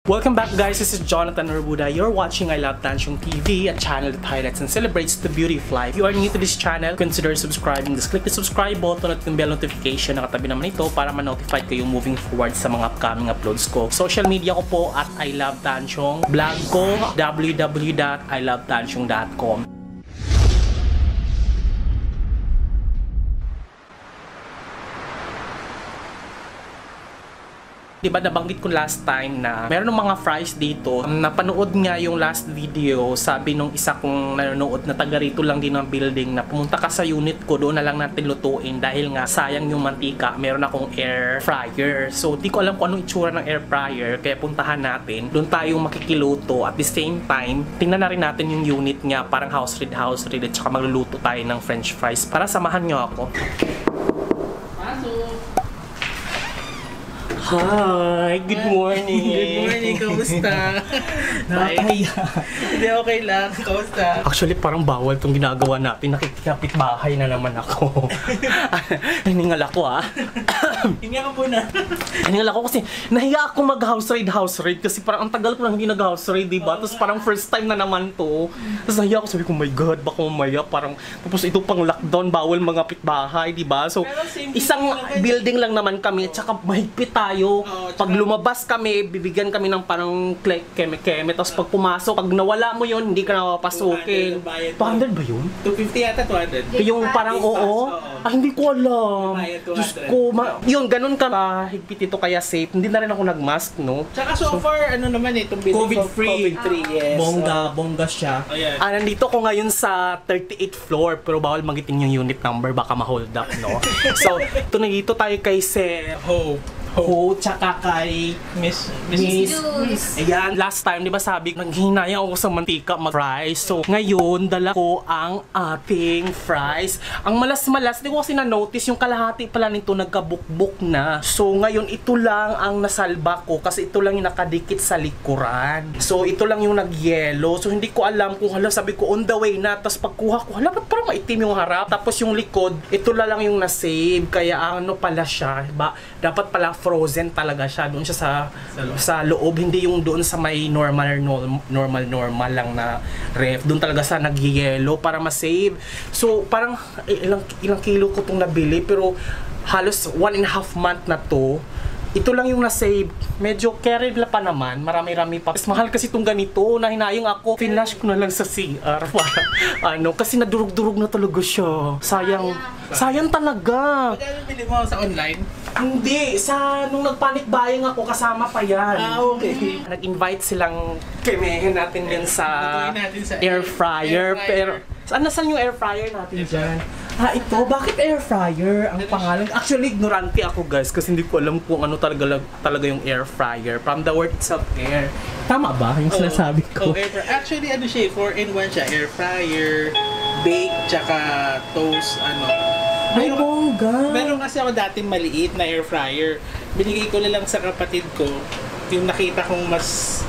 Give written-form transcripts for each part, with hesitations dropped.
Welcome back guys, this is Jonathan Urbuda. You're watching I Love Tansyong TV, a channel that highlights and celebrates the beauty of life. If you are new to this channel, consider subscribing. Just click the subscribe button at yung bell notification na katabi naman ito para ma-notify kayo moving forward sa mga upcoming uploads ko. Social media ko po at I Love Tansyong. Blog ko, www.ilovetansyong.com. Diba nabanggit ko last time na meron ng mga fries dito. Napanood nga yung last video, sabi nung isa kong nanonood na taga rito lang din ng building na pumunta ka sa unit ko, doon na lang natin lutuin dahil nga sayang yung mantika. Meron akong air fryer. So di ko alam kung anong itsura ng air fryer, kaya puntahan natin. Doon tayo makikiluto. At the same time, tingnan na rin natin yung unit nga, parang house read at saka magluluto tayo ng french fries. Para samahan nyo ako. Hi! Good morning! Good morning! Kamusta? Nakakaya. Hindi, okay lang. Kamusta? Actually, parang bawal itong ginagawa natin. Nakikipit bahay na naman ako. Hiningal ako Hinga ka muna. Hiningal ako kasi nahiya ako mag-house raid kasi parang ang tagal ko nang hindi nag-house raid, diba? Tapos parang first time na naman to. Tapos nahiya ako, sabi ko, my God, baka mamaya parang tapos ito pang lockdown, bawal mga pitbahay, diba? So, isang building lang naman kami at saka mahigpit tayo. Pag lumabas kami, bibigyan kami ng parang keme-keme. Tapos pag pumasok, pag nawala mo yun, hindi ka na papasukin. 200 ba yun? 250 yata, 200. Yung parang oo. Hindi ko alam. Diyos ko, yun, ganun ka. Higpit ito kaya safe. Hindi na rin ako nag-mask, no? Tsaka so far, ano naman itong COVID-free. COVID-free, yes. Bongga siya. Ayan. Nandito ko ngayon sa 38th floor, pero bawal magiting yung unit number, baka ma-hold up, no? So, nandito tayo kay Ho, tsaka kay Miss Ayan, last time, di ba sabi, naghinayang ako sa mantika mag-fries. So, ngayon, dala ko ang ating fries. Ang malas-malas, di ko kasi na-notice, yung kalahati pala nito nagkabukbuk na. So, ngayon, ito lang ang nasalba ko kasi ito lang yung nakadikit sa likuran. So, ito lang yung nag-yellow. So, hindi ko alam kung sabi ko on the way na. Tapos pagkuha ko, ba't parang maitim yung harap? Tapos yung likod, ito lang yung na-save. Kaya ano pala siya, dapat pala frozen talaga siya, doon siya sa loob, hindi yung doon sa may normal lang na ref, doon talaga sa nag-yellow para ma-save. So parang ilang kilo ko itong nabili, pero halos 1.5 month na to. Ito lang yung na-save. Medyo carried la pa naman. Marami-rami pa. Mas mahal kasi itong ganito. Nahinayang ako. Finash ko na lang sa CR. Kasi nadurog-durog na talaga siya. Sayang talaga. Magkano bili mo sa online? Hindi. Nung nag-panic buying ako, kasama pa yan. Okay. Nag-invite silang kemehin natin din sa air fryer. Pero, saan yung air fryer natin dyan? Ito, bakit air fryer ang pangalan? Actually, ignorante ako guys kasi hindi ko alam kung ano talaga yung air fryer. From the word itself, air. Tama ba yung sinasabi ko? Actually, 4-in-1 siya. Air fryer, bake, tsaka toast, Ay, bongga! Meron kasi ako dating maliit na air fryer. Binigay ko na lang sa kapatid ko. Yung nakita kong mas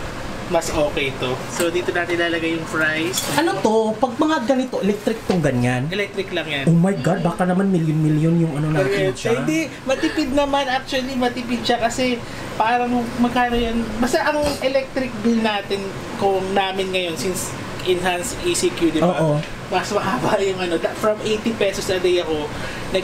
okay to. So dito natin ilalagay yung fries. Ano to? Pag mga ganito, electric tong ganyan? Electric lang yan. Oh my God, baka naman million yung natin siya. Hindi, matipid naman. Actually, matipid siya kasi parang magkano yan. Basta ang electric bill namin ngayon since enhanced ECQ, di ba? Oo. Mas mahaba yung from 80 pesos a day ako,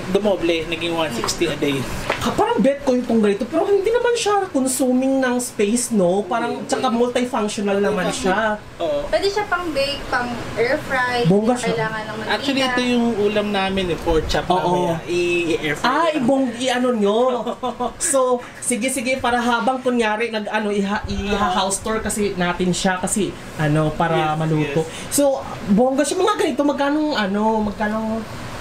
dumoble, naging 160 a day. Parang bet ko yung ganito, pero hindi naman siya consuming ng space, no? Parang, tsaka multifunctional naman siya. Oo. Pwede siya pang bake, pang air fry. Bongga siya. Kailangan ng mantika. Actually, ito yung ulam namin, pork chop namin. I-air fry. Nyo. So, sige, para habang kunyari, i-house tour kasi natin siya kasi, para maluto. Yes. So, bongga siya. Mga ganito, magkano?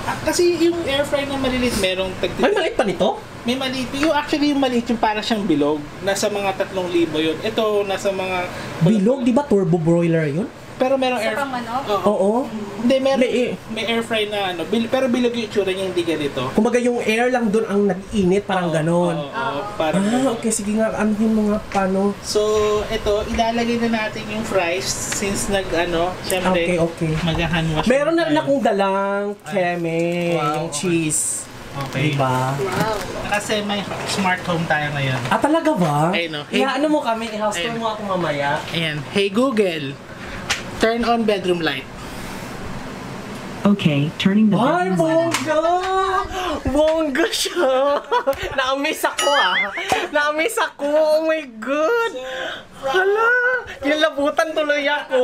Kasi yung air fry na maliliit, merong May maliit pa nito? May maliit. Yung maliit yung para siyang bilog. Nasa mga 3,000 yun. Ito, nasa mga... Bilog? Di ba turbo broiler yun? Pero merong Sa air... pang-manok? Oo. Hindi, may air fry na pero bilog yung itsura niya, hindi ganito. Kumbaga yung air lang doon ang nag-init, parang ganon. Parang okay, sige nga, yung mga paano. So, ito, ilalagay na natin yung fries since syempre, Okay. mag-hand wash. Meron na rin akong dalang keme, yung cheese. Okay. Diba? Wow. Kasi may smart home tayo ngayon. Ah, talaga ba? Ayun, no? Hey. Ano mo kami? I-house tour Ayun. mo ako mamaya. Ayan. Hey Google, turn on bedroom light. Okay, turning the Ay, bedroom light on. bongga! Bongga siya! Na-amaze ako Na-amaze ako! Oh my God! Hala! Kinalabutan tuloy ako!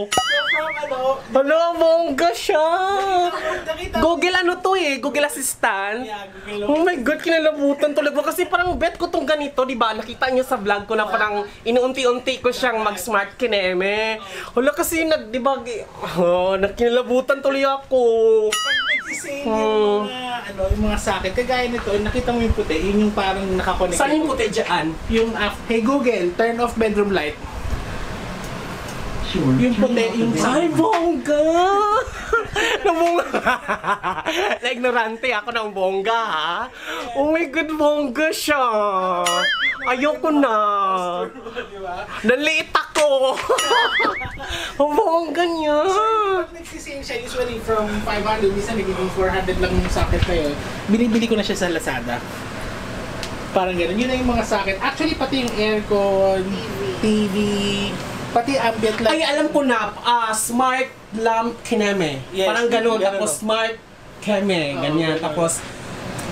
From ano, Hala, bongga siya! nakita Google ano to eh? Google Assistant? Yeah, Google. Oh my God, kinalabutan tuloy ko. Kasi parang bet ko tong ganito, di ba? Nakita niyo sa vlog ko na parang inuunti-unti ko siyang mag-smart kineme. Hala kasi di ba, kinalabutan tuloy ako. Nagsisave yung mga, yung mga socket. Kagaya nito, nakita mo yung puti, yun yung parang nakakonect. Saan yung puti dyan? Yung, hey Google, turn off bedroom light. Sure. Yung puti, turning off the yung bedroom Ay, light. bongga! Nabongga. Na-ignorante ako ng bongga, ha? Oh my God, bongga siya! Ayoko na! Naliit ako! Ang bongga niya! Pag nagsisave siya, usually from 500, minsan nagiging 400 lang yung socket na yun. Binibili ko na siya sa Lazada. Parang gano'n. Yun na yung mga socket. Actually, pati yung aircon, TV, pati ambient light. Ay, alam ko na, smart lamp kineme. Yes, Parang ganun. ganun, Tapos no? smart keme. Ganyan. ganun. Tapos,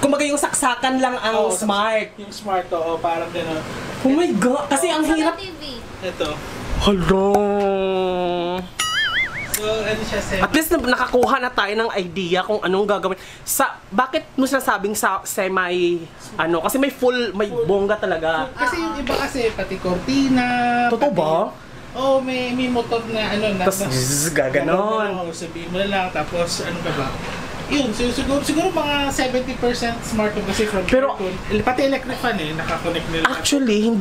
kumbaga yung saksakan lang ang Oo, smart. Yung smart, oo, parang gano'n. Oh my God! Kasi ang Sa hirap. TV. Ito. Hello! So, ano siya, At least nakakuha na tayo ng idea kung anong gagawin. Bakit mo sinasabing semi, kasi may bongga talaga. Kasi yung iba kasi, pati cortina. Totoo pati- ba? Oo, may motor na Tapos, gaganon. Sabihin mo na lang, tapos ano ka ba? Yun, so, siguro mga 70% smart home kasi from Pero- aircon. Pati electric fan nakakonect nila. Actually,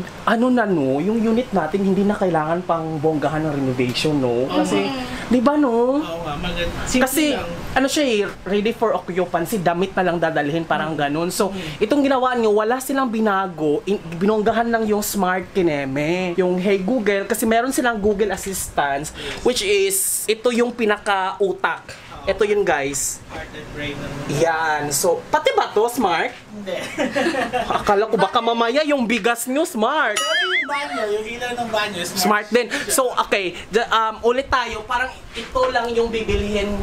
yung unit natin hindi na kailangan pang bonggahan ng renovation, no? Kasi, di ba, no? Oo nga, maganda. Simple Kasi, lang. siya ready for occupancy, damit na lang dadalhin, parang ganun. So, itong ginawa nyo, wala silang binago, binonggahan lang yung smart kineme, yung Hey Google, kasi meron silang Google Assistant, which is, ito yung pinaka-utak. Ito yun, guys. Heart and brain. Yan. So, pati ba to smart? Hindi. Akala ko baka mamaya yung bigas nyo smart. Pero yung banyo, yung ilaw ng banyo, Smart din. So, okay. Ulit tayo. Parang ito lang yung bibilihin,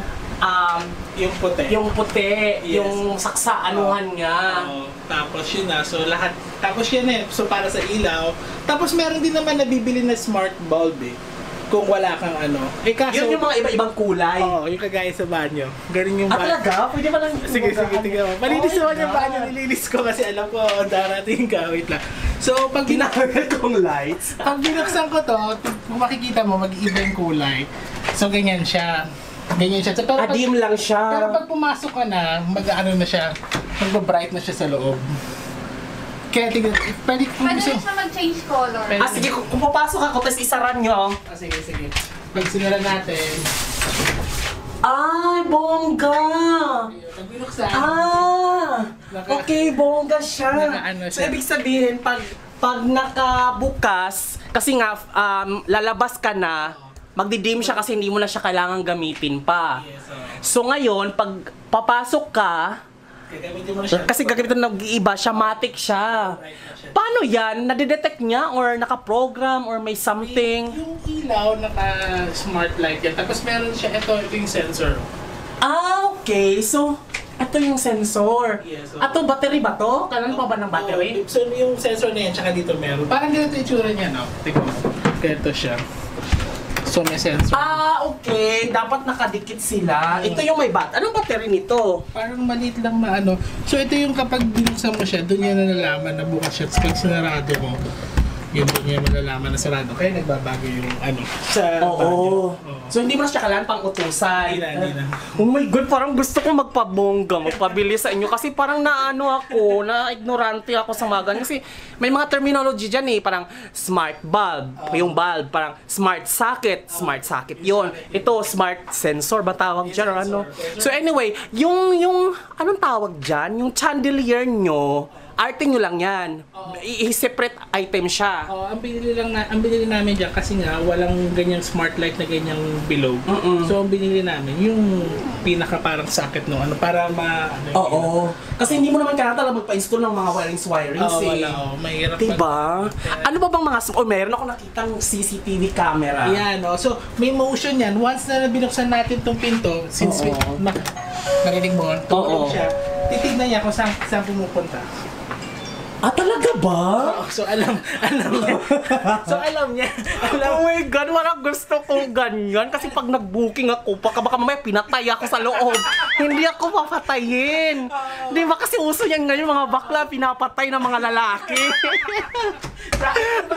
Yung puti. yung puti, Yes. yung saksaanuhan nga. Oo, tapos yun na. So lahat, tapos yun So para sa ilaw. Tapos meron din naman nabibili na smart bulb kung wala kang kaso, Yun yung mga iba-ibang kulay. Oo, yung kagaya sa banyo. Ganun yung banyo. Talaga? Pwede ba lang Sige, tingnan mo. Malinis Oh my naman yung God. banyo, nilinis ko kasi alam ko darating ka. Wait lang. So, pag Ginamit kong lights. pag binuksan ko to, kung makikita mo, mag-iiba yung kulay. So, ganyan siya. Ganyan siya. So, pero pag, Adim lang pero siya. pag pumasok ka na, mag-ano na siya, mag-bright na siya sa loob. Kaya tingnan, pwede kung Pwede gusto. rin siya mag-change color. Pwede. Sige, kung papasok ako, tapos isaran nyo. Sige. Pag sinulan natin, Ay, bongga! pag binuksan, Okay, bongga siya. Naka-ano So, siya. ibig sabihin, pag nakabukas, kasi nga, lalabas ka na, magdidim siya kasi hindi mo na siya kailangan gamitin pa. yes, So, ngayon, pag papasok ka, gagamitin mo na siya. kasi gagamitin ng iba, siya, matic siya. Bright na siya. Paano yan? Nadidetect niya or naka-program or may something? Yung ilaw, naka-smart light yan. Tapos meron siya, ito yung sensor. Okay. So, ito yung sensor. Yes, oo. Ato, battery ba to? Kailan pa ba ng battery? So yung sensor na yan, tsaka dito meron. Parang ganito yung itsura niya, no? Tingnan mo. Ganito siya. So may sensor. Okay. Dapat nakadikit sila. Ito yung may Anong battery nito? Parang maliit lang na So ito yung kapag binuksan mo siya, doon niya nalalaman na bukas siya. Tapos pag sinarado mo, yun doon niya malalaman na sarado. Kaya nagbabago yung sa banyo. Oo. So, hindi mo na siya kailangan pang utusan. Hindi na. Oh my God, parang gusto ko magpabili sa inyo kasi parang na-ignorante ako sa mga ganyan. Kasi may mga terminology dyan parang smart bulb, yung bulb, parang smart socket yon. Ito, smart sensor ba tawag dyan or ano? So anyway, yung anong tawag dyan? Yung chandelier nyo, arte nyo lang yan. Oo. I-separate item siya. Oh, ang binili namin diyan kasi nga walang ganyang smart light na ganyang bilog. So ang binili namin yung pinaka parang socket no ano para ano Oo. Kasi hindi mo naman kailangan magpa-install ng mga wirings Oo, eh. wala. Mahirap Diba? Ano ba bang mga meron ako nakitang CCTV camera. Yan, no? So, may motion yan. Once na binuksan natin tong pinto, since narinig mo, tumulong siya, titignan niya kung saan pumupunta. Ah, talaga ba? So, alam niya. Oh my God, parang gusto kong ganyan. Kasi pag nag-booking ako, baka mamaya pinatay ako sa loob. Hindi ako papatayin. Di ba kasi uso yan ngayon, mga bakla, pinapatay ng mga lalaki.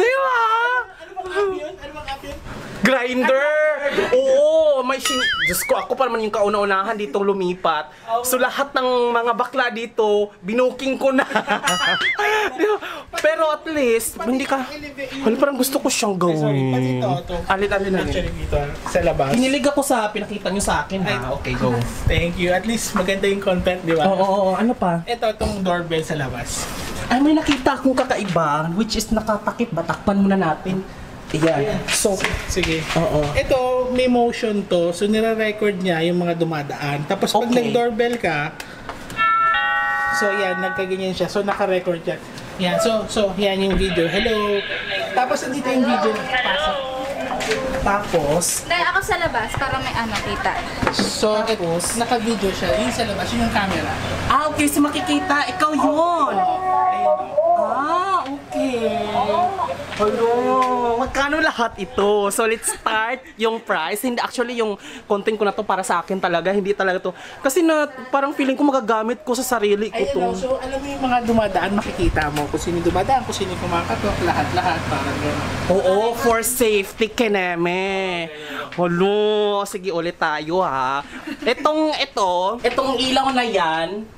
Di ba? Ano bang app yun? Grinder! Oo! Diyos ko, ako pa naman yung kauna-unahan dito lumipat. So lahat ng mga bakla dito, binuking ko na. Pero at least, hindi ka... Wala, parang gusto ko siyang gawin. Alit-alit na Actually dito, sa labas. Kinilig ako sa pinakita nyo sa akin ha. Okay, go. Thank you. At least maganda yung content, di ba? Oo, ano pa? Ito, itong doorbell sa labas. Ay, may nakita akong kakaiba, which is nakatakip. Batakpan muna natin. Ayan. So, Sige. oo. Ito, may motion to. So, nire-record niya yung mga dumadaan. Tapos, pag Okay. nag-doorbell ka, so, yan, nagkaganyan siya. So, naka-record yan. Yan. So, yan yung video. Hello. Tapos, andito yung video. Pasok. Tapos, Dahil ako sa labas para may kita. So, naka-video siya. Yun sa labas. Yun yung camera. okay, so makikita, ikaw yun. Ayun. Okay. Hello, magkano lahat ito? So let's start yung price. Hindi actually yung content ko na to para sa akin talaga, hindi talaga to. Kasi na parang feeling ko magagamit ko sa sarili ko Ayun, to. no? So, alam mo yung mga dumadaan, makikita mo kung sino dumadaan, kung sino kumakatok, lahat-lahat. Parang gano'n. Oo, for safety kineme. Hello, sige ulit tayo ha. Itong ilaw na yan,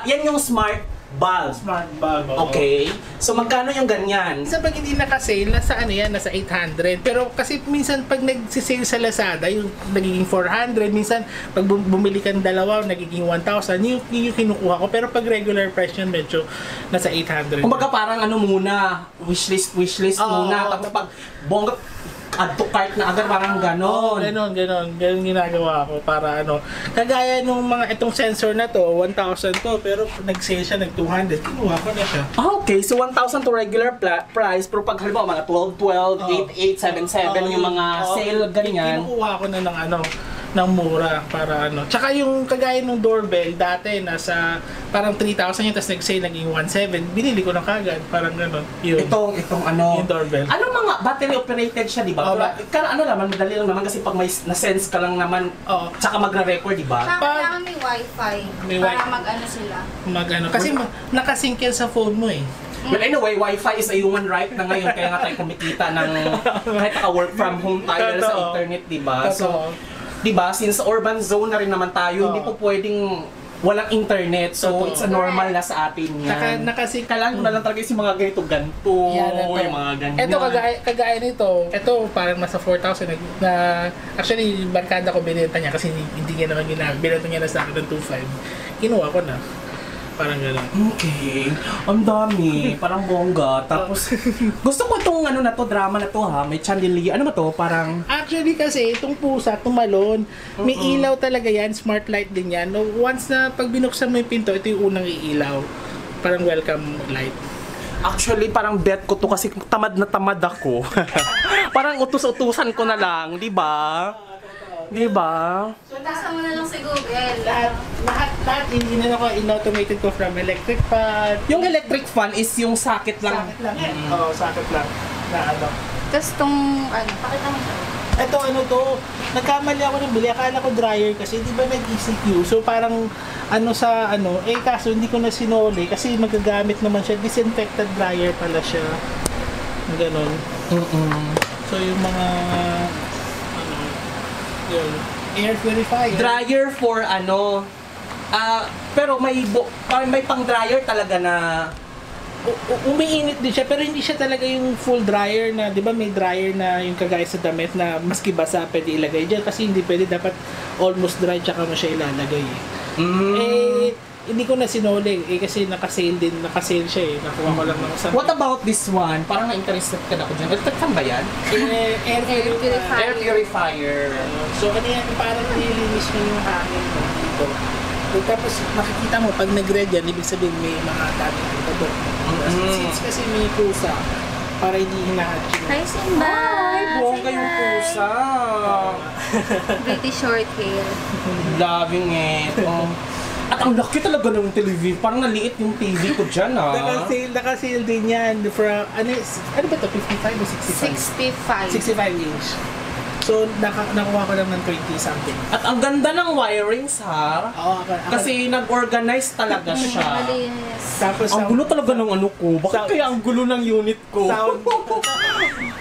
yan yung smart bulb. Smart bulb. oo. Okay. So magkano yung ganyan? Minsan pag hindi naka-sale, nasa ano yan, nasa 800. Pero kasi minsan pag nag-sale sa Lazada, yung nagiging 400. Minsan pag bumili ka ng dalawa, nagiging 1,000. Yung kinukuha ko. Pero pag regular price yun, medyo nasa 800. Kumbaga parang ano muna, wishlist Oo, muna. oo. Tapos pag bongga, add to cart na agad, parang ganon. Ganon ginagawa ko para ano. Kagaya nung itong sensor na to, 1,000 to, pero nag-sale siya, nag-200, kinuha ko na siya. Okay, so 1,000 to regular price, pero pag halimbawa mga 12, 8877, yung mga sale, ganyan. Kinukuha ko na ng mura para ano. Tsaka yung kagaya ng doorbell, dati nasa parang 3,000 yun, tapos nag-sale naging 1,700, binili ko na kagad, parang gano'n. Itong ano, yung doorbell. ano mga battery operated siya, di ba? Oo, Pero ano naman, madali lang naman kasi pag may na-sense ka lang naman, Oo. tsaka magre-record, di ba? Saka kailangan may wifi. May para wi- mag-ano sila. Kasi nakasync yan sa phone mo eh. Well, anyway, Wi-Fi is a human right na ngayon, kaya nga tayo kumikita ng kahit work from home tayo dahil sa Totoo. internet, di ba? Totoo. So, di ba, since urban zone na rin naman tayo, hindi po pwedeng walang internet. So, Totoo. it's a normal na sa atin yan. Nakasync. Kailangan ko na lang talaga yung mga ganito, Yan, yung mga ganyan. Ito kagaya nito. Ito parang nasa 4,000 na actually barkada ko binenta niya kasi hindi niya naman ginagawa. Binenta niya na sa akin ng 2,500. Kinuha ko na. Parang gano'n. Okay. Ang dami. Parang bongga. Tapos, gusto ko itong ano na to, drama na to ha. May chandelier. Ano ba to? Parang... Actually kasi itong pusa, tumalon, may ilaw talaga yan, smart light din yan. No, once na pag binuksan mo yung pinto, ito yung unang iilaw. Parang welcome light. Actually, parang bet ko to kasi tamad na tamad ako. Parang utus-utusan ko na lang, di ba? Di ba? So, basta mo na lang sa Google. Lahat in-automated ko from electric fan. Yung electric fan is yung socket lang. Socket lang yan. Oo, socket lang. Na ano. Tapos tong, pakita mo siya. Ito ano to, nagkamali ako ng bili. Akala ko dryer kasi di ba nag-ECQ. So parang kaso hindi ko na sinoli kasi magagamit naman siya. Disinfected dryer pala siya. Ganon. So yung mga yun, air purifier. Dryer for ano, pero may pang dryer talaga na Umiinit din siya pero hindi siya talaga yung full dryer na, 'di ba may dryer na yung kagaya sa damit na maski basa pwede ilagay diyan kasi hindi pwede, dapat almost dry tsaka mo siya ilalagay. Hindi ko na sinuli kasi nakasale siya eh. Nakuha ko lang ng isang... What about this one? Parang na-interested ka na ako dyan. Saan ba yan? Air purifier. Air purifier. So, ano yan, parang nililinis mo yung hangin mo dito. So, tapos makikita mo, pag nag-red yan, ibig sabihin may mga daming ito. Since kasi may pusa, para hindi hinahatch. Hi, Simba! Ay, bongga yung pusa. British short hair. Loving it. Oh. At ang laki talaga ng television. Parang naliit yung TV ko dyan, ah. Naka-sale din yan. Ano ba ito? 55 o 65? 65. 65 inch. So, nakuha ko lang ng 20 something. At ang ganda ng wirings, ha? Oo, Kasi nag-organize talaga siya. Malinis. tapos Ang gulo talaga ng ano ko. Bakit Sound- kaya ang gulo ng unit ko?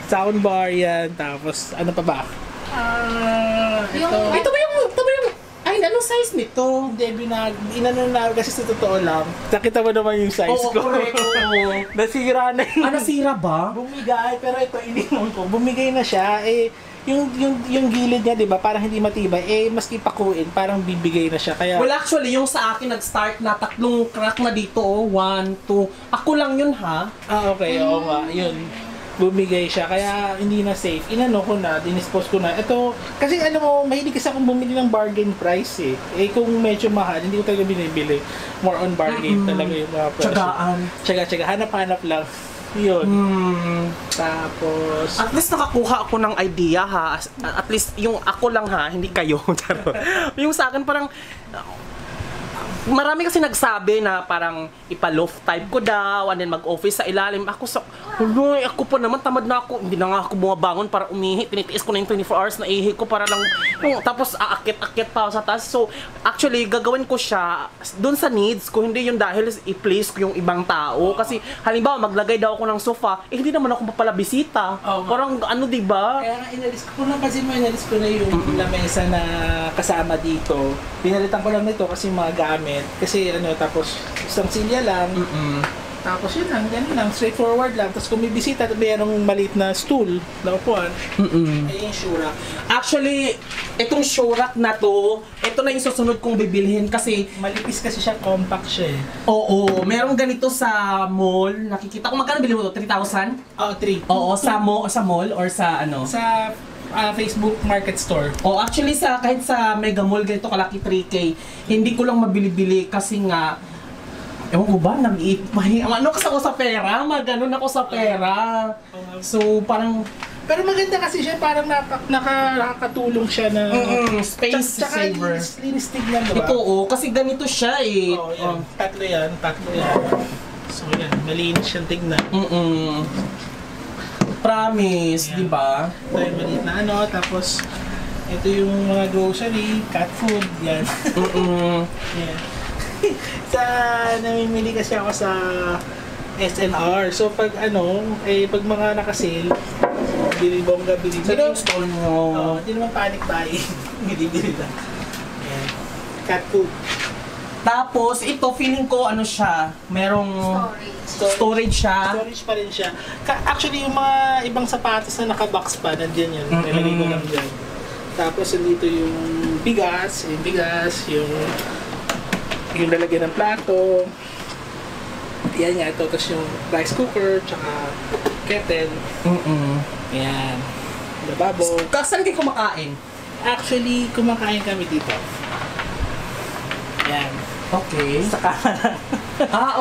soundbar yan. Tapos, ano pa ba? Yung- Ito ba yung... Ay, anong size nito? Hindi, inano na kasi sa totoo lang. Nakita mo naman yung size Oo, ko. correct. Nasira na yun. Ah, nasira ba? Bumigay, pero ito ininom ko. Bumigay na siya. Yung gilid niya, di ba, parang hindi matibay. Maski pakuin, parang bibigay na siya. Kaya, Well, actually, yung sa akin nag-start na 3 crack na dito, 1, 2. Ako lang yun, ha? okay, oo nga, yun. Bumigay siya, kaya hindi na safe. Inano ko na, dinispose ko na. Ito, kasi alam mo, mahilig kasi akong bumili ng bargain price eh. Kung medyo mahal, hindi ko talaga binibili. More on bargain talaga yung mga price. Tsagaan. Tsaga, hanap-hanap lang. Yun. Tapos, At least nakakuha ako ng idea, ha? At least yung ako lang, ha? Hindi kayo. Yung sa akin parang... Marami kasi nagsabi na parang ipa-loft type ko daw and then mag-office sa ilalim. Ako po naman, tamad na ako. Hindi na nga ako bumabangon para umihi. Tinitiis ko na yung 24 hours na ihi ko para lang tapos aakit-akit pa ako sa taas. So, actually, gagawin ko siya dun sa needs ko. Hindi yung dahil i-place ko yung ibang tao. Kasi halimbawa, maglagay daw ako ng sofa, hindi naman ako papala bisita. Parang ano, diba? kaya nga inalis ko na kasi inalis ko na yung lamesa na kasama dito. Pinalitan ko lang nito kasi mga gamit. Kasi tapos isang silya lang. Tapos yun lang, ganun lang, straightforward lang. Tapos kung may bisita, mayroong maliit na stool na upuan. Ay yung Shurak. Actually, itong Shurak na to, ito na yung susunod kong bibilhin kasi Malipis kasi siya, compact siya eh. oo, merong ganito sa mall. Nakikita ko, magkano bilhin mo to? 3,000? 3. Oo, sa mall or sa ano? Sa Facebook Market Store. Oh, actually kahit sa Mega Mall ganito kalaki 3K, hindi ko lang mabili-bili kasi nga ewan ko ba, ano kasi ako sa pera, maganon ako sa pera. So, parang Pero maganda kasi siya, parang nakakatulong siya na space saver. Tsaka linis tignan, diba? Ito, kasi ganito siya eh. Yan. Tatlo yan. So yan, malinis siyang tignan. Promise, Yan. di ba? Ito yung maliit na tapos ito yung mga grocery, cat food, yan. Yan. Namimili kasi ako sa SNR. So pag pag mga naka-sale, bili-bongga. Sino yung stall mo? Hindi naman panic buying. Bili-bili lang. Yan. Cat food. Tapos, ito, feeling ko, siya, merong storage siya. Storage pa rin siya. Actually, yung mga ibang sapatos na naka-box pa, nandiyan yun. Nilagay ko lang dyan. Tapos, dito yung bigas, yung lalagyan ng plato. Yan nga, ito. Tapos yung rice cooker, tsaka kettle. Yan. Lababo. Saan kayo kumakain? Actually, kumakain kami dito. Yan. Okay. Sa kama.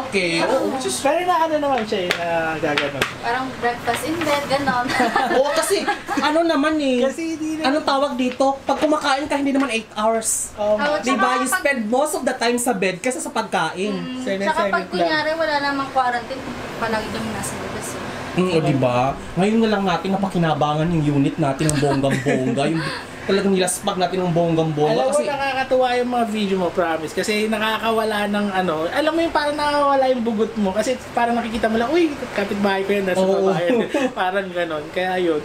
Okay. Oo. Pero naman siya na gaganon. Parang breakfast in bed, ganon. Oo, kasi naman eh. Kasi hindi na... Anong tawag dito? Pag kumakain ka, hindi naman 8 hours. Oo, Diba? tsaka You spend most of the time sa bed kaysa sa pagkain. Tsaka pag kunyari wala namang quarantine, palagi kami nasa labas. O diba? Ngayon na lang natin napakinabangan yung unit natin ng bonggang-bongga. Yung talagang nilaspag natin ng bonggang-bongga. Alam mo, Kasi nakakatuwa yung mga video mo, promise. Kasi nakakawala ng alam mo yung parang nakakawala yung bugot mo. Kasi parang nakikita mo lang, uy, kapitbahay ko yan, nasa babae. Parang ganon. Kaya yun.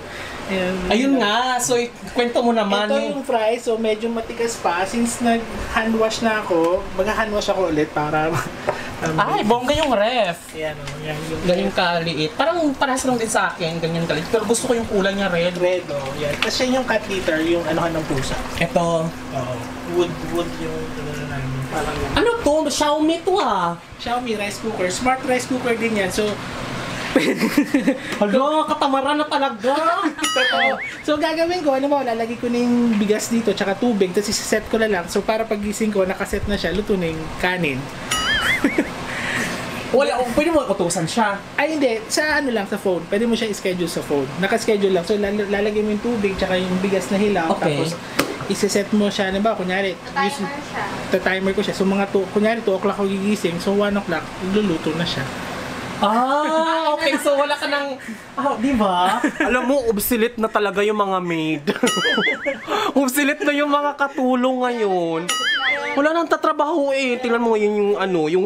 ayun nga. So, kwento mo naman. Ito yung price, so medyo matigas pa. Since nag-hand wash na ako, mag-hand wash ako ulit para... Ay, bongga yung ref. Yan, yan yung Ganyan kaliit. Parang parehas lang din sa akin, ganyan kaliit. Pero gusto ko yung kulay niya red. red, yan. Kasi yung cat litter, yung anuhan ng pusa. Ito. Wood yung namin. Parang ganun. Ano to? Xiaomi to ah. Xiaomi rice cooker. Smart rice cooker din yan. So, Hala, katamaran na talaga. totoo. So, gagawin ko, ano ba, lalagay ko na yung bigas dito, tsaka tubig, tapos isiset ko na lang. So, para pagising ko, nakaset na siya, luto na yung kanin. Wala, pwede mo utusan siya. Ay, hindi. Sa ano lang, sa phone. Pwede mo siya i-schedule sa phone. Naka-schedule lang. So, lalagay mo yung tubig, tsaka yung bigas na hilaw. Okay. Tapos, isiset mo siya, ano ba, kunyari, Timer siya. timer ko siya. So, kunyari, 2 o'clock ako gigising. So, 1 o'clock, luluto na siya. Ah, okay. So wala ka ng... di ba? Alam mo, obsolete na talaga yung mga maid. Obsolete na yung mga katulong ngayon. Wala nang tatrabaho eh. Tingnan mo ngayon yung ano, yung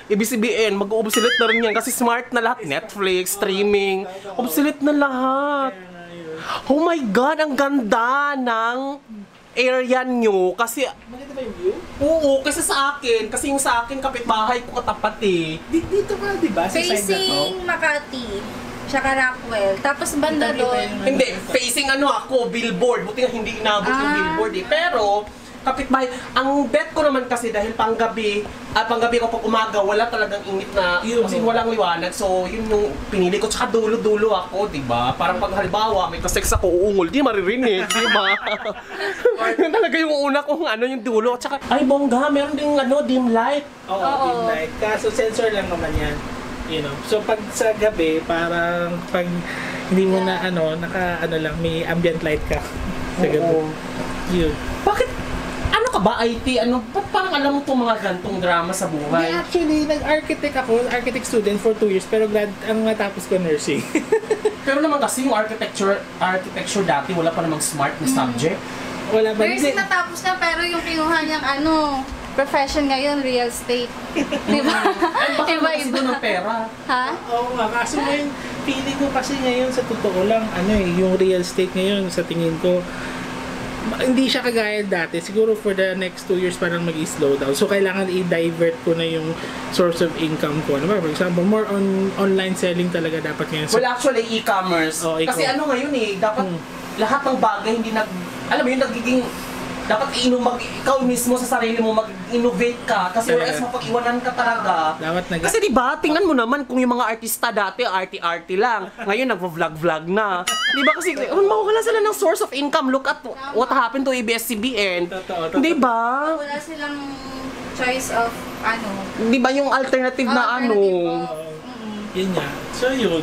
ABS-CBN, mag-obsolete na rin yan kasi smart na lahat. Netflix, streaming, obsolete na lahat. Oh my God, ang ganda ng area nyo kasi Maganda ba yung view? oo, kasi sa akin, kasi yung sa akin kapitbahay ko katapat eh. Dito ka, di ba? Sa side na to. Facing Makati. Tsaka Rockwell. Tapos banda Kita-kita doon. yung- Hindi, facing ano ako, billboard. Buti nga hindi inabot yung Ah. billboard eh. Pero, kapitbahay, ang bet ko naman kasi dahil panggabi ko pag umaga, wala talagang init na, kasi walang liwanag. So, yun yung pinili ko. Tsaka dulo-dulo ako, di ba? Parang pag halimbawa, may kasex ako uungol, di maririnig, di ba? Yun talaga yung una kong ano, yung dulo. Tsaka, ay bongga, meron ding ano, dim light. Oo, Oo. dim light. Kaso sensor lang naman yan. You know. So pag sa gabi, parang pag hindi mo na ano, lang, may ambient light ka sa gabi. Oo. Yun. Bakit? Ano ka ba, IT? Ano? Ba't parang alam mo itong mga gantong drama sa Hindi, buhay? actually, nag-architect ako, architect student for 2 years, pero ang natapos ko nursing. Pero naman kasi yung architecture dati, wala pa namang smart na subject. Wala ba? Nursing natapos na pero yung kinuha niyang ano, profession ngayon, real estate. Diba? Baka kasi Iba-iba. doon ng pera. Ha? Oo nga, kaso ngayon, feeling ko kasi ngayon sa totoo lang, ano yung real estate ngayon, sa tingin ko, hindi siya kagaya dati. Siguro for the next 2 years parang mag-slow down. So, kailangan i-divert ko na yung source of income ko. Ano ba? For example, more on online selling talaga dapat ngayon. So, Well, actually, e-commerce. Oh, Kasi ano ngayon eh, dapat lahat ng bagay hindi alam mo yun, nagiging, dapat ikaw mismo sa sarili mo mag-innovate ka. Kasi whereas mapag-iwanan ka talaga. dapat Kasi diba, tingnan mo naman kung yung mga artista dati, arty-arty lang. Ngayon, nagvo-vlog-vlog na. Diba kasi, mawala sila ng source of income. Look at what happened to ABS-CBN. Totoo. Diba? Wala silang choice of ano. Diba yung alternative na ano? alternative of- yun nga. So, yun.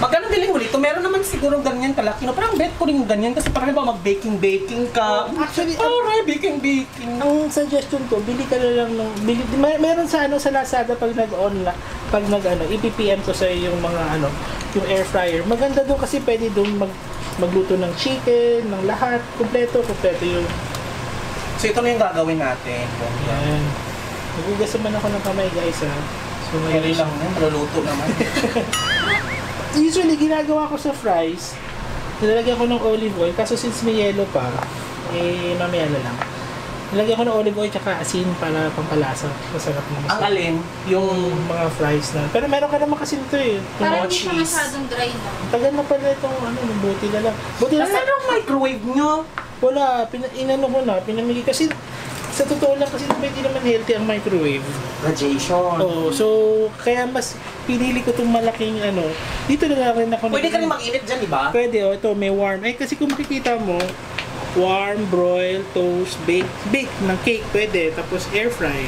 Pag ano bilhin mo dito, meron naman siguro ganyan kalaki. No? Parang bet ko rin yung ganyan kasi parang ba mag-baking ka. Actually, Parang baking. ang suggestion ko, bili ka na lang ng meron sa sa Lazada pag nag-online, pag i-PPM ko sa yung mga yung air fryer. Maganda doon kasi pwede doon magluto ng chicken, ng lahat, kompleto yung. So ito na yung gagawin natin. Yan. Nagugas naman ako ng kamay, guys, ha. So Mayroon lang yan, maluluto naman. Usually ginagawa ko sa fries, nilalagyan ko ng olive oil, kaso since may yellow pa, mamaya na lang. Nilagyan ko ng olive oil tsaka asin para pampalasa. Masarap naman. Ang alin? Yung Mga fries na. Pero meron ka naman kasi nito eh. Parang Mga hindi siya cheese. masyadong dry na. Tagal na pala itong buti na lang. Buti na Nasaan lang. ang microwave nyo? Wala, inano ko na, pinamigay. Kasi sa totoo lang kasi hindi naman healthy ang microwave. Radiation. Oo, so kaya mas pinili ko itong malaking dito na rin ako. Pwede ka rin mag-init dyan, di ba? Pwede, ito may warm. Kasi kung makikita mo, warm, broil, toast, bake ng cake, pwede. Tapos air fry.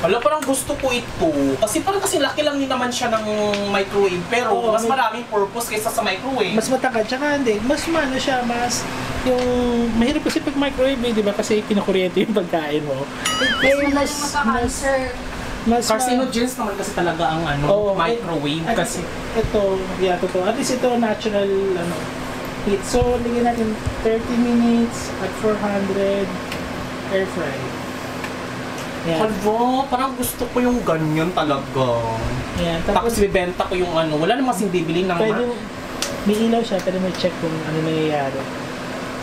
Wala, parang gusto ko ito. Kasi parang laki lang din naman siya ng microwave. Pero Oo, mas maraming purpose kaysa sa microwave. Mas matangkad, tsaka hindi. Mas siya, yung mahirap kasi pag microwave, di ba? Kasi kinukuryente yung pagkain mo. Mas madaling magka-cancer. Carcinogens naman kasi talaga ang microwave. Kasi ito, totoo. At least ito, natural, heat. So, ligyan natin 30 minutes at 400 air fry. Yan. Halva, parang gusto ko yung ganyan talaga. Yan. Tapos bibenta ko yung wala namang kasing bibili ng Pwede, may ilaw siya, pero may check kung ano nangyayari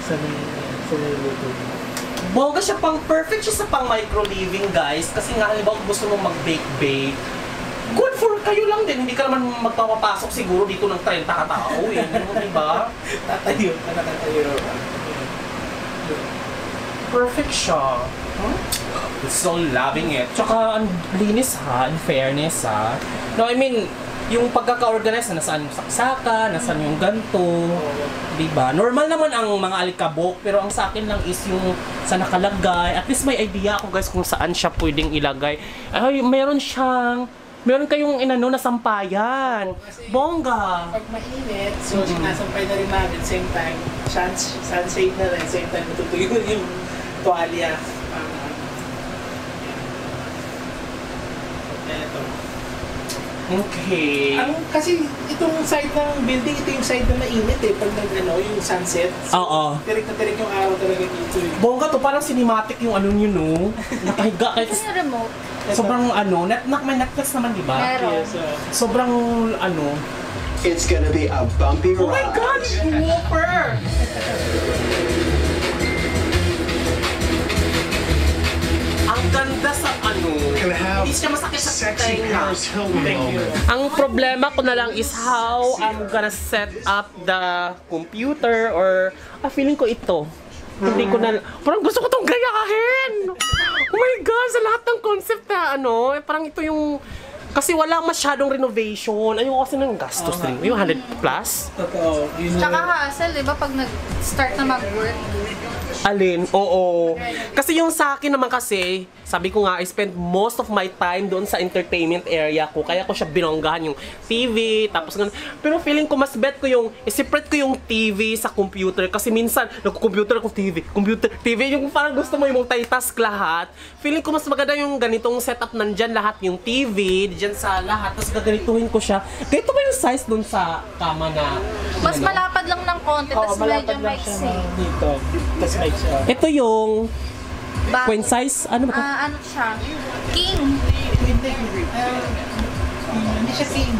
sa luto. Bongga siya perfect siya sa pang micro living, guys. Kasi nga halimbawa kung gusto mo mag-bake, good for kayo lang din. Hindi ka naman magpapapasok siguro dito ng 30 katao eh. Di ba? Tatayo. perfect siya. So loving it. Tsaka ang linis ha, in fairness ha. No, I mean, yung pagkaka-organize na nasaan yung saksaka, nasaan yung ganto, diba? Normal naman ang mga alikabok, pero ang sa akin lang is yung sa nakalagay. At least may idea ako guys kung saan siya pwedeng ilagay. Ay, meron kayong inano na sampayan. Bongga! Pag mainit, so sinasampay na rin namin, same time, sunshade na rin, same time matutuyo yung tuwalya. Eto. Okay. Kasi itong side ng building, ito yung side na mainit eh, pag yung sunset. So, Oo. tirik na tirik yung araw talaga dito eh. Bongga to, parang cinematic yung ano nyo, no? Nakahiga kahit Ito yung remote. sobrang may Netflix naman, di ba? Meron. Yes, Sobrang It's gonna be a bumpy oh my ride. God! Super! Ang ganda sa Gonna have hindi siya masakit sa sexy tenga. Paris Hilton moment. Ang problema ko na lang is how I'm gonna set up the computer or feeling ko ito. Hindi ko na, parang gusto ko tong gayahin! Oh my God, sa lahat ng concept na parang ito yung, kasi wala masyadong renovation. Ayoko kasi ng gastos rin. Yung 100 plus. Totoo. Tsaka hassle, di ba, pag nag-start na mag-work. Alin? Oo. Kasi yung sa akin naman kasi, sabi ko nga, I spend most of my time doon sa entertainment area ko. Kaya ko siya binonggahan yung TV, tapos ganun. Pero feeling ko mas bet ko yung, separate ko yung TV sa computer. Kasi minsan, nagko-computer ako TV, computer, TV, yung parang gusto mo yung multitask lahat. Feeling ko mas maganda yung ganitong setup nandyan lahat, yung TV, dyan sa lahat. Tapos gaganituhin ko siya. Ganito ba yung size doon sa kama na? Mas malapad lang ng konti, tapos medyo malapad lang siya maiksi. dito. Tapos may siya. Ito yung Bago. queen size, ano ba? Ano siya? King. Hindi siya king.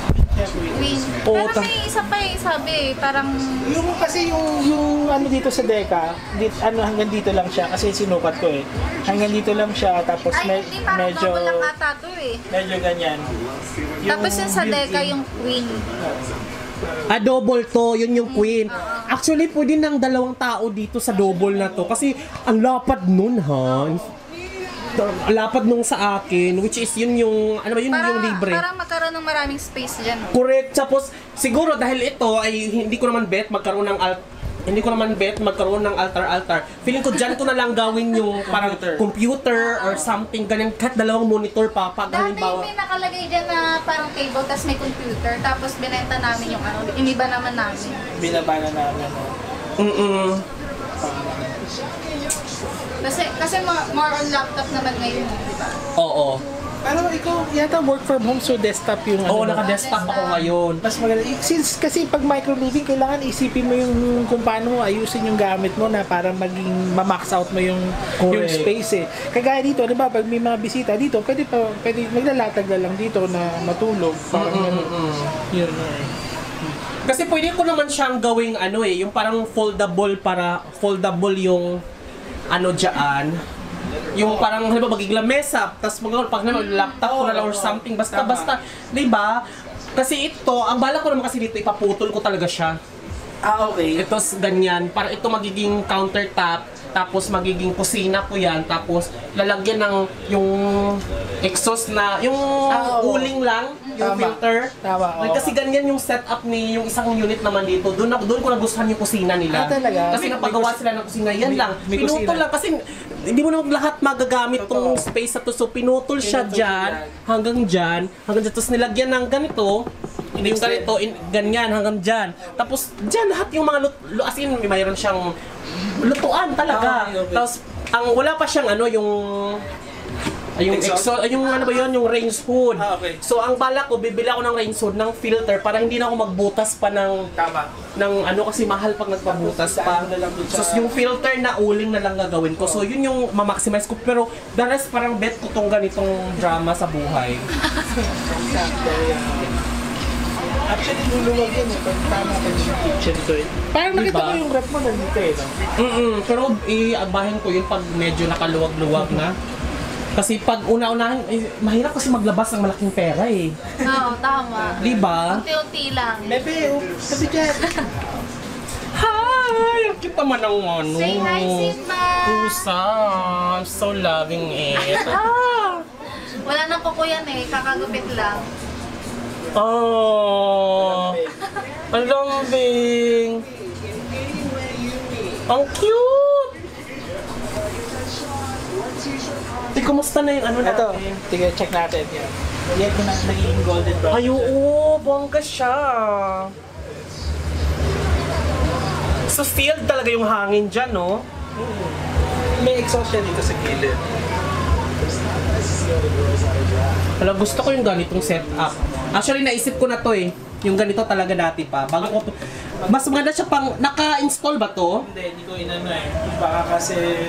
Queen. Oo, Pero may isa pa sabi, parang Yung kasi yung ano dito sa Deca, hanggang dito lang siya kasi sinukat ko eh. Hanggang dito lang siya tapos ay, hindi, parang medyo double lang ata to eh. medyo ganyan. Tapos yung sa Deca, yung Queen. Double to, yun yung queen. Actually, pwede ng 2 tao dito sa double na to. Kasi, ang lapad nun, ha? Ang lapad nung sa akin, which is yun yung, ano ba yun, yung libre. Para magkaroon ng maraming space dyan. Correct. Tapos, siguro dahil ito ay hindi ko naman bet magkaroon ng altar. Feeling ko dyan ko na lang gawin yung parang computer or something, ganyan. Kahit 2 monitor pa. Pag Dati halimbawa, may nakalagay dyan na parang table, tapos may computer, tapos binenta namin yung iniba naman namin. Binaba na namin. Kasi more on laptop naman ngayon, di ba? oo. Pero ikaw yata work from home so desktop yung Oo, mo. naka-desktop ako ngayon. Mas maganda. Since kasi pag micro living, kailangan isipin mo yung kung paano mo ayusin yung gamit mo na para maging ma-max out mo yung Correct. space eh. Kagaya dito, di ba, pag may mga bisita dito, pwede maglalatag na lang dito na matulog. Parang yun. Kasi pwede ko naman siyang gawing yung parang foldable yung dyan. Yung parang halimbawa magiging mesa, tapos pag laptop ko na lang or something, basta, di ba? Kasi ito, ang bala ko naman kasi dito, ipaputol ko talaga siya. Okay. Ito ganyan, para ito magiging countertop, tapos magiging kusina ko yan, tapos lalagyan ng yung exhaust na, yung uling lang, yung Tama. filter. Tama, oo. Kasi ganyan yung setup ni yung isang unit naman dito. Doon ko nagustuhan yung kusina nila. Talaga? Kasi napagawa sila ng kusina. Yan lang. may Pinutol kusina. lang kasi hindi mo naman lahat magagamit tong Totoo. space na to. So pinutol siya Pinutol dyan, hanggang dyan. Tapos nilagyan ng ganito. Yung ganito, ganyan, hanggang dyan. Tapos dyan lahat yung mga as in, mayroon siyang lutuan talaga. Okay. Tapos wala pa siyang yung exhaust, yung ano ba yun, yung range hood. Okay. So ang bala ko, bibili ako ng range hood, ng filter para hindi na ako magbutas pa ng Tama. kasi mahal pag nagpabutas pa. Daan na lang dun sa- So yung filter na uling na lang gagawin ko. So yun yung ma-maximize ko. Pero the rest parang bet ko tong ganitong drama sa buhay. Actually, luluwag yun eh. Pag tama ka yung kitchen ko eh. Parang nakita Diba? ko yung rep mo nandito eh. No? Pero iaabahin ko yun pag medyo nakaluwag-luwag na. Kasi pag una-unahin, mahirap kasi maglabas ng malaking pera eh. Oo, tama. Di ba? Unti-unti lang. Bebe, sabi dyan. Hi! ang cute naman ng ano. Say hi, Sigma! Pusa. I'm so loving it. Wala nang kuko yan eh, kakagupit lang. Oh, ang lambing. Ang cute. Kumusta na yung ano Ito, natin? sige, check natin. Yan. Yan ko na naging golden brown. Ay, oo, bongga siya. So, sealed talaga yung hangin dyan, no? May exhaust siya dito sa gilid. Wala, gusto ko yung ganitong setup. Actually, naisip ko na to eh. Yung ganito talaga dati pa. Bago ko, mas maganda siya pang, naka-install ba to? Hindi ko inano eh. Baka kasi...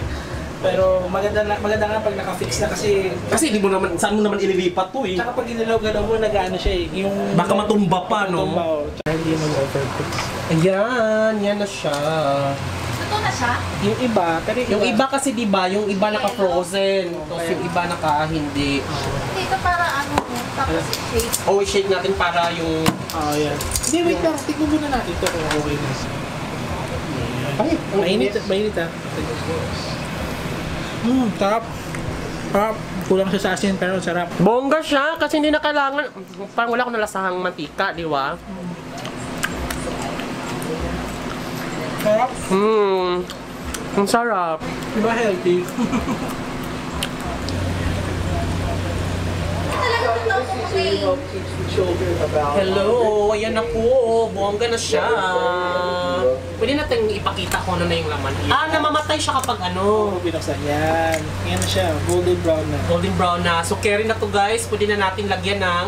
Pero maganda nga pag naka-fix na kasi... Kasi di mo naman, saan mo naman ililipat to eh? Tsaka pag ginalaw-galaw mo, nag-ano siya eh. Yung... Baka matumba pa, no? Matumba, oh. Tsaka hindi mag-overfix. Ayan, yan na siya. Ito na siya? Yung iba, pero Yung iba kasi di ba, yung iba naka-frozen. Tapos yung iba naka-hindi. Dito para ano, tapos shake. Oh, shake natin para yung... Oh, yan. Hindi, wait lang. Tignan muna natin ito kung okay na. Ay, Mainit ah. Sarap. Sarap. Kulang siya sa asin pero sarap. bongga siya kasi hindi na kailangan, parang wala akong nalasahang mantika, di ba? Sarap. Ang sarap. Diba healthy? Talaga totoo kung may... Hello, ayan na po. Bongga na siya. Pwede natin ipakita kung ano na yung laman. Namamatay siya kapag ano. Binuksan yan. Yan na siya. Golden brown na. Golden brown na. So, carry na to guys. Pwede na natin lagyan ng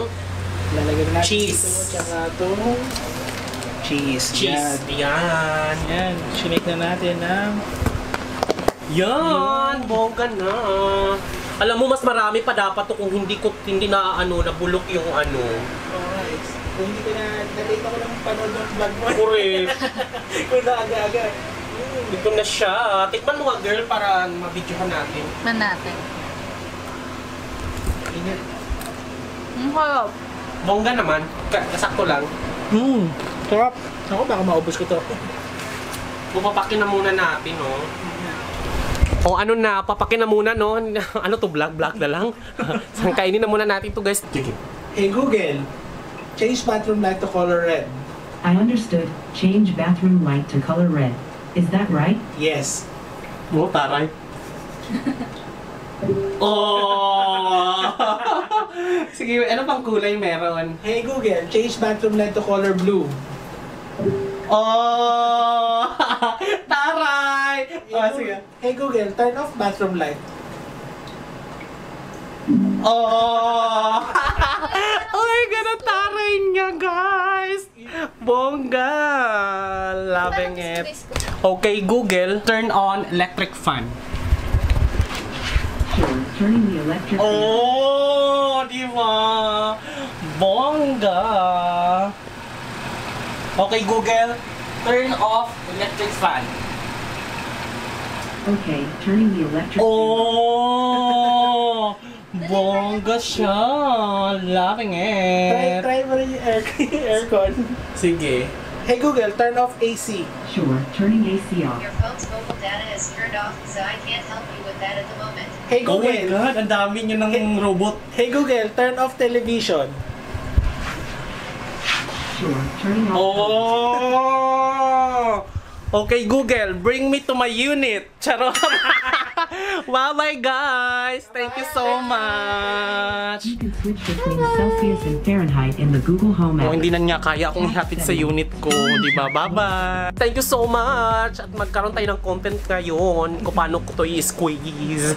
Lalagyan natin cheese. ito. Tsaka itong cheese. cheese. Yan. Yan. Shimake na natin ng... Yan! Bongga na. Alam mo, mas marami pa dapat to kung hindi na nabulok yung ano. Alright. Kung hindi ko na... Nakita ko lang panood ng vlog mo. Correct. Kung naaga-aga. Ito na siya. Tikman mo nga girl para ma-videohan natin. Man natin. Init. Ang harap. Bongga naman. Kasakto lang. Sarap. Ako baka maubos ko to. Pupapakin na muna natin, no? O ano na, papakin na muna, no? Ano to, vlog na lang? Kainin na muna natin to, guys. Hey Google, change bathroom light to color red. I understood. Change bathroom light to color red. Is that right? Yes. Oh, taray. Oh! Sige, ano pang kulay meron? Hey Google, change bathroom light to color blue. Oh! Taray! Oh, sige. Hey Google, turn off bathroom light. Oh! Oh my God, ang taray niya, guys! Bongga! Loving it. Okay, Google, turn on electric fan. Sure. Turning the electric fan. Oh! Di ba? Bongga! Okay, Google, turn off electric fan. Okay. Turning the electric fan. Oh! Bongga siya! Loving it! Try mo rin yung aircon. Sige. Hey Google, turn off AC. Sure. Turning AC off. Your phone's mobile data is turned off, so I can't help you with that at the moment. Hey Oh my Google, God, ang dami niyo ng robot. hey Google, turn off television. Sure. Turning off. Oh! Okay, Google, bring me to my unit. Charot. Bye-bye, guys. Thank you so much. You can switch between Celsius and Fahrenheit in the Google Home Oh, app. hindi na niya kaya akong ihatid sa unit ko, di ba? Bye-bye! Thank you so much! At magkaroon tayo ng content ngayon kung paano ko to i-squeeze.